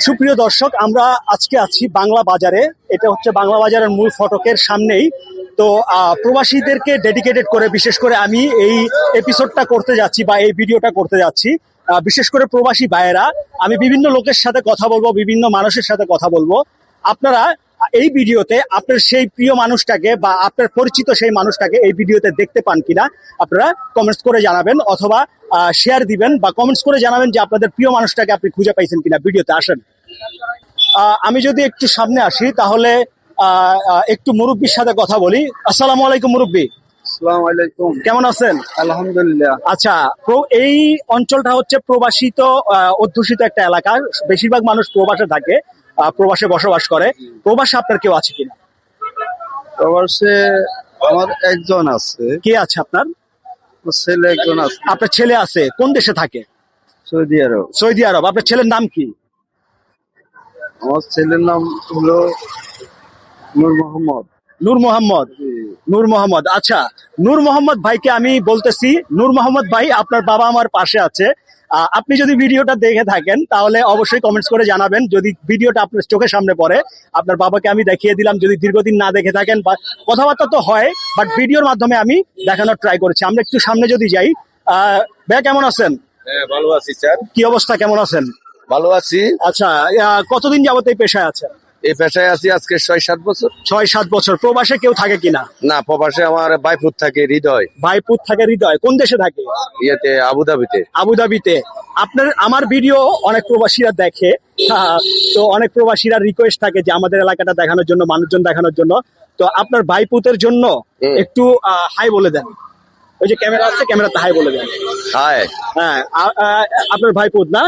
সুপ্রিয় দর্শক, আমরা আজকে আছি বাংলা বাজারে। এটা হচ্ছে বাংলা বাজারের মূল ফটকের সামনেই। তো প্রবাসীদেরকে ডেডিকেটেড করে বিশেষ করে আমি এই এপিসোডটা করতে যাচ্ছি বা এই ভিডিওটা করতে যাচ্ছি। বিশেষ করে প্রবাসী ভাইয়েরা, আমি বিভিন্ন লোকের সাথে কথা বলবো, বিভিন্ন মানুষের সাথে কথা বলবো। আপনারা এই ভিডিওতে আপনার সেই প্রিয় মানুষটাকে বা আপনার পরিচিত সেই মানুষটাকে এই ভিডিওতে দেখতে পান কিনা আপনারা কমেন্টস করে জানাবেন, অথবা শেয়ার দিবেন বা কমেন্টস করে জানাবেন যে আপনাদের প্রিয় মানুষটাকে আপনি খুঁজে পাইছেন কিনা। ভিডিওতে আসেন। আমি যদি একটু সামনে আসি তাহলে একটু মুরব্বীর সাথে কথা বলি। আসসালামু আলাইকুম মুরব্বী। আসসালামু আলাইকুম। কেমন আছেন? আলহামদুলিল্লাহ। আচ্ছা, এই অঞ্চলটা হচ্ছে প্রবাসিত অধ্যুষিত একটা এলাকা। বেশিরভাগ মানুষ প্রবাসে থাকে, প্রবাসে বসবাস করে। প্রবাসে আপনার কেউ আছে কিনা? প্রবাসে আমার একজন আছে। কে আছে আপনার? ছেলে একজন আছে। আপনার ছেলে আছে? কোন দেশে থাকে? সৌদি আরব। সৌদি আরব। আপনার ছেলের নাম কি? আমার ছেলের নাম হলো নূর মোহাম্মদ। নূর মোহাম্মদ। নূর মোহাম্মদ, আচ্ছা। নূর মোহাম্মদ ভাইকে আমি বলতেছি, নূর মোহাম্মদ ভাই, আপনার বাবা আমার পাশে আছে। আপনি যদি ভিডিওটা দেখে থাকেন তাহলে অবশ্যই কমেন্টস করে জানাবেন। যদি ভিডিওটা আপনার চোখের সামনে পড়ে, আপনার বাবাকে আমি দেখিয়ে দিলাম। যদি দীর্ঘদিন না দেখে থাকেন, বা কথাবার্তা তো হয়, বাট ভিডিওর মাধ্যমে আমি দেখানোর ট্রাই করেছি। আমরা একটু সামনে যদি যাই। ভাইয়া কেমন আছেন? হ্যাঁ, ভালো আছি স্যার। কি অবস্থা, কেমন আছেন? ভালো আছি। আচ্ছা, কতদিন যাবত এই পেশায় আছেন? এই পেশায় আছি আজকে 6-7 বছর। 6-7 বছর। প্রবাসে কেউ থাকে কিনা? না, প্রবাসে আমার ভাইপুত থাকে হৃদয়। ভাইপুত থাকে হৃদয়। কোন দেশে থাকে? ইয়েতে আবুধাবিতে। আবুধাবিতে। আমার ভিডিও অনেক প্রবাসীরা দেখে। তো অনেক প্রবাসীরা রিকোয়েস্ট থাকে যে আমাদের এলাকাটা দেখানোর জন্য, মানুষজন দেখানোর জন্য। তো আপনার ভাইপুতের জন্য একটু হাই বলে দেন। ওই যে ক্যামেরা আছে, ক্যামেরাতে হাই বলে দেন। হাই। হ্যাঁ, আপনার ভাইপুত না?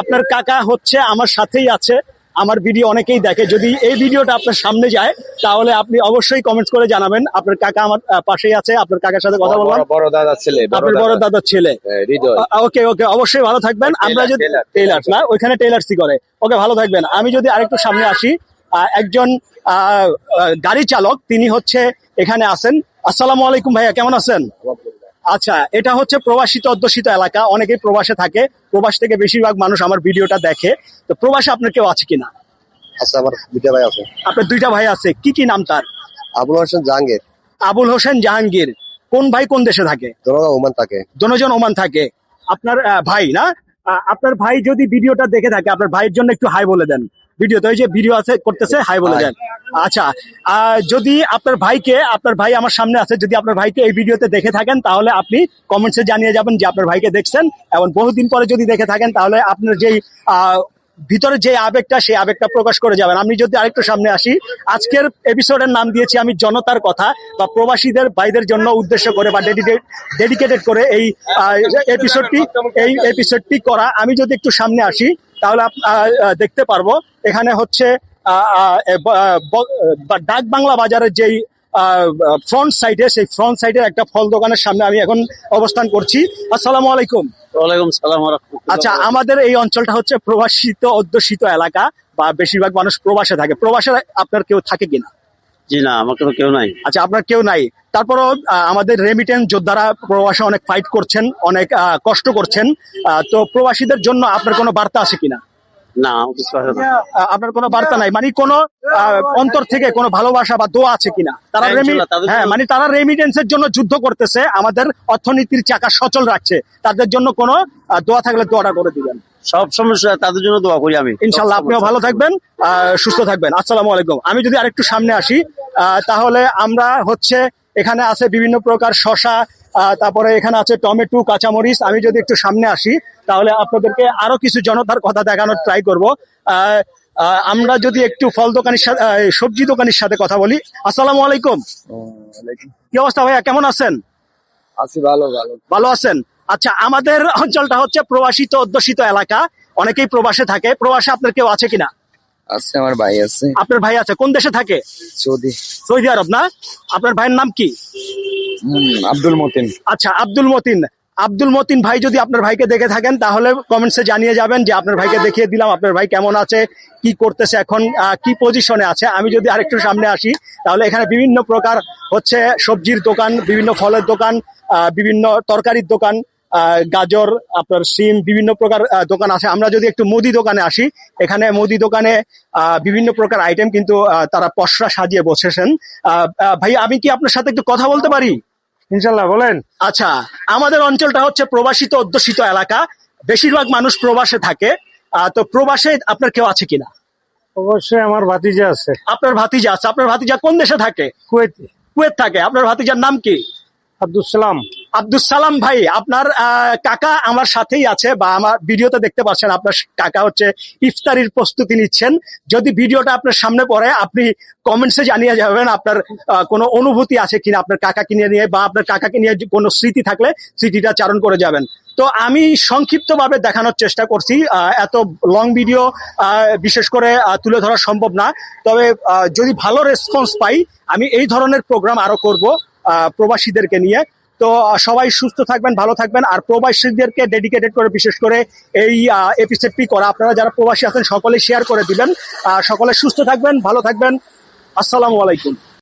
আপনার কাকা হচ্ছে আমার সাথেই আছে। আমার ভিডিও অনেকেই দেখে। যদি এই ভিডিওটা আপনার সামনে যায় তাহলে আপনি অবশ্যই কমেন্টস করে জানাবেন। আপনার কাকা আমার পাশেই আছে। আপনার কাকার সাথে কথা বললাম। বড় দাদার ছেলে। আপনার বড় দাদার ছেলে। হৃদয়। ওকে ওকে, অবশ্যই ভালো থাকবেন। আমরা যদি টেইলার্স না, ওইখানে টেইলার্সই করে। ওকে, ভালো থাকবেন। আমি যদি আরেকটু সামনে আসি, একজন গাড়ি চালক, তিনি হচ্ছে এখানে আছেন। আসসালামু আলাইকুম ভাইয়া, কেমন আছেন? আচ্ছা, এটা হচ্ছে প্রবাসিত অধ্যুষিত এলাকা। অনেকেই প্রবাসে থাকে। প্রবাস থেকে বেশিরভাগ মানুষ আমার ভিডিওটা দেখে। তো প্রবাসে আপনার কেউ আছে কিনা? আচ্ছা, আমার দুইটা ভাই আছে। আপনার দুইটা ভাই আছে। কি কি নাম তার? আবুল হোসেন জাহাঙ্গীর। আবুল হোসেন জাহাঙ্গীর। কোন ভাই কোন দেশে থাকে? ওমান থাকে। দুজন ওমান থাকে। আপনার ভাই না? আপনার ভাই যদি ভিডিওটা দেখে থাকে, আপনার ভাইয়ের জন্য একটু হাই বলে দেন। ভিডিওতে ওই যে ভিডিও আছে করতেছে, হাই বলে দেন। আচ্ছা, যদি আপনার ভাই আমার সামনে আছে, যদি আপনার ভাইকে এই ভিডিওতে দেখে থাকেন তাহলে আপনি কমেন্টসে জানিয়ে যাবেন যে আপনার ভাইকে দেখছেন। এবং বহুদিন পরে যদি দেখে থাকেন তাহলে আপনার যেই ভিতরে যে আবেগটা, সেই আবেগটা প্রকাশ করে যাবেন। আমি যদি আরেকটু সামনে আসি, আজকের এপিসোডের নাম দিয়েছি আমি জনতার কথা, বা প্রবাসীদের ভাইদের জন্য উদ্দেশ্য করে বা ডেডিকেটেড করে এই এপিসোডটি করা। আমি যদি একটু সামনে আসি তাহলে দেখতে পারবো এখানে হচ্ছে ডাক বাংলা বাজারের যেই ফ্রন্ট সাইডে, সেই ফ্রন্ট সাইডের একটা ফল দোকানের সামনে আমি এখন অবস্থান করছি। আসসালামু আলাইকুম। ওয়ালাইকুম সালাম। আচ্ছা, আমাদের এই অঞ্চলটা হচ্ছে প্রবাসিত অধ্যুষিত এলাকা, বা বেশিরভাগ মানুষ প্রবাসে থাকে। প্রবাসে আপনার কেউ থাকে কিনা? জি না, আমার কোনো কেউ নাই। আচ্ছা, আপনার কেউ নাই। তারপরও আমাদের রেমিটেন্স যোদ্ধারা প্রবাসে অনেক ফাইট করছেন, অনেক কষ্ট করছেন। তো প্রবাসীদের জন্য আপনার কোনো বার্তা আছে কিনা? না, আপনার কোনো বার্তা নাই, মানে কোনো অন্তর থেকে কোনো ভালোবাসা বা দোয়া আছে কিনা? তারা তারা রেমিটেন্সের জন্য যুদ্ধ করতেছে, আমাদের অর্থনীতির চাকা সচল রাখছে। তাদের জন্য কোনো দোয়া থাকলে দোয়াটা করে দিবেন। সব সমস্যা তাদের জন্য দোয়া করি আমি। ইনশাল্লাহ, আপনিও ভালো থাকবেন, সুস্থ থাকবেন। আসসালামু আলাইকুম। আমি যদি আরেকটু সামনে আসি তাহলে আমরা হচ্ছে এখানে আছে বিভিন্ন প্রকার শসা, তারপরে এখানে আছে টমেটো, কাঁচামরিচ। আমি যদি একটু সামনে আসি তাহলে আপনাদেরকে আরো কিছু জনতার কথা দেখানোর ট্রাই করব। আমরা যদি একটু ফল দোকানের সাথে, সবজি দোকানের সাথে কথা বলি। আসসালামু আলাইকুম। কি অবস্থা ভাইয়া, কেমন আছেন? আছি, ভালো ভালো। ভালো আছেন? আচ্ছা, আমাদের অঞ্চলটা হচ্ছে প্রবাসিত অধ্যুষিত এলাকা। অনেকেই প্রবাসে থাকে। প্রবাসে আপনার কেউ আছে কিনা? আছে, আমার ভাই আছে। আপনার ভাই আছে? কোন দেশে থাকে? সৌদি আরব না? আপনার ভাইয়ের নাম কি? আব্দুল মতিন। আচ্ছা, আব্দুল মতিন ভাই, যদি আপনার ভাইকে দেখে থাকেন তাহলে কমেন্টসে জানিয়ে যাবেন যে আপনার ভাইকে দেখিয়ে দিলাম, আপনার ভাই কেমন আছে, কি করতেছে এখন, কি পজিশনে আছে। আমি যদি আরেকটু সামনে আসি তাহলে এখানে বিভিন্ন প্রকার হচ্ছে সবজির দোকান, বিভিন্ন ফলের দোকান, বিভিন্ন তরকারির দোকান, গাজর, আপনার সিম, বিভিন্ন প্রকার দোকান আছে। আমরা যদি একটু মুদি দোকানে আসি, এখানে মুদি দোকানে বিভিন্ন প্রকার আইটেম কিন্তু তারা পসরা সাজিয়ে বসেছেন। ভাই, আমি কি আপনার সাথে একটু কথা বলতে পারি? ইনশাল্লাহ বলেন। আচ্ছা, আমাদের অঞ্চলটা হচ্ছে প্রবাসিত অধ্যুষিত এলাকা, বেশিরভাগ মানুষ প্রবাসে থাকে। তো প্রবাসে আপনার কেউ আছে কিনা? অবশ্যই আমার ভাতিজা আছে, আপনার ভাতিজা আছে? আপনার ভাতিজা কোন দেশে থাকে? কুয়েতে। কুয়েত থাকে। আপনার ভাতিজার নাম কি? আব্দুল সালাম। আব্দুল সালাম ভাই, আপনার কাকা আমার সাথেই আছে, বা আমার ভিডিওতে দেখতে পাচ্ছেন আপনার কাকা হচ্ছে ইফতারির প্রস্তুতি নিচ্ছেন। যদি ভিডিওটা আপনার সামনে পড়ে, আপনি কমেন্টসে জানিয়ে যাবেন আপনার কোনো অনুভূতি আছে কিনা আপনার কাকাকে নিয়ে, বা আপনার কাকাকে নিয়ে কোনো স্মৃতি থাকলে স্মৃতিটা চারণ করে যাবেন। তো আমি সংক্ষিপ্তভাবে দেখানোর চেষ্টা করছি, এত লং ভিডিও বিশেষ করে তুলে ধরা সম্ভব না। তবে যদি ভালো রেসপন্স পাই, আমি এই ধরনের প্রোগ্রাম আরো করব প্রবাসীদেরকে নিয়ে। তো সবাই সুস্থ থাকবেন, ভালো থাকবেন। আর প্রবাসীদেরকে ডেডিকেটেড করে বিশেষ করে এই এপিসোডটি করা, আপনারা যারা প্রবাসী আছেন সকলে শেয়ার করে দিবেন। সকলে সুস্থ থাকবেন, ভালো থাকবেন। আসসালামু আলাইকুম।